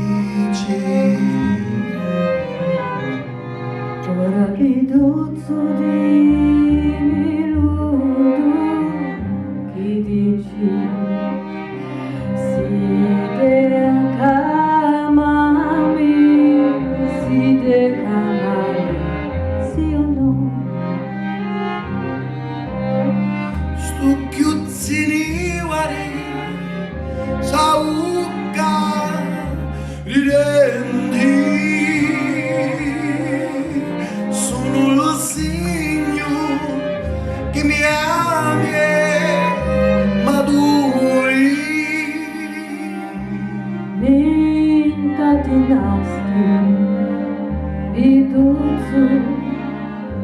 dici. Ora piduzzo di luto che dici si decamami, sì o no? Stu chiuzzini vari sauca ridendi sono lo segno che mi ami e maduri Incatenasti piduzzo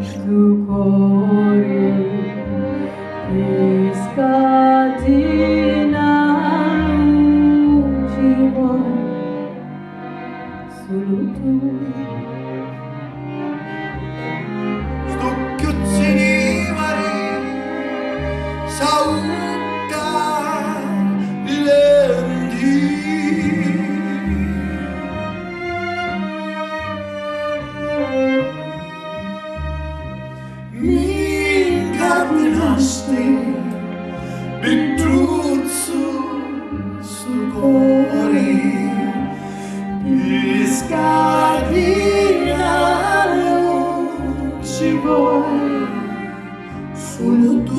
stu cuore che scatina luci vuoi solo tu. sto chiuzzini vari sauca ridendi Incatenasti Bitruzzo sto cuore di scatina luci vuoi solo tu.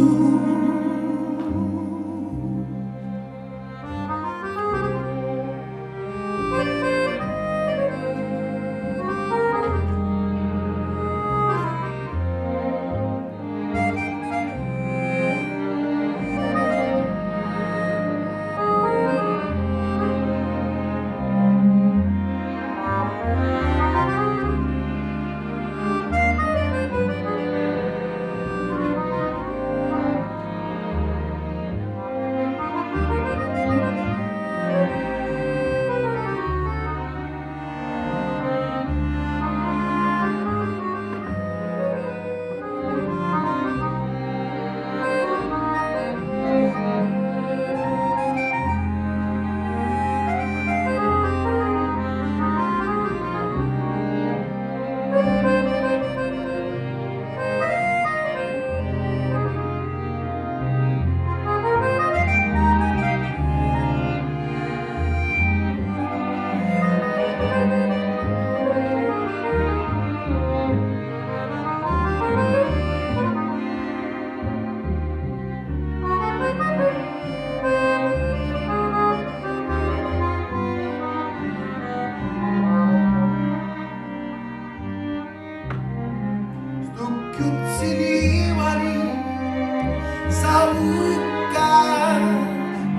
Sto chiuzzini vari sauca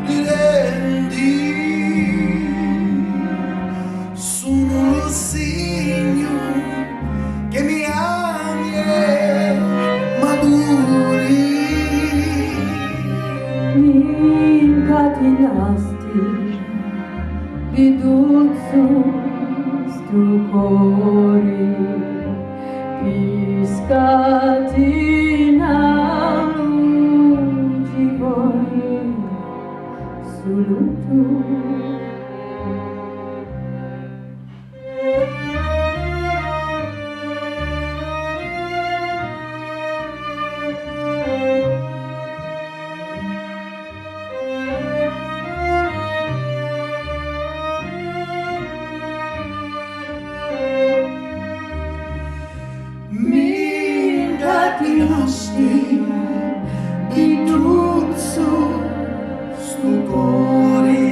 ridendi sono lo segno che mi ami e maduri Incatenasti piduzzo stu cuore che scatina luci vuoi solo tu. Incatenasti Bitruzzo sto cuore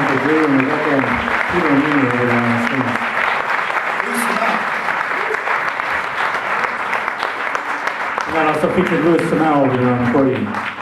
for Drew, and we got Peter and Nina over there on the screen. And that also featured Louis Samel over there on the accordion.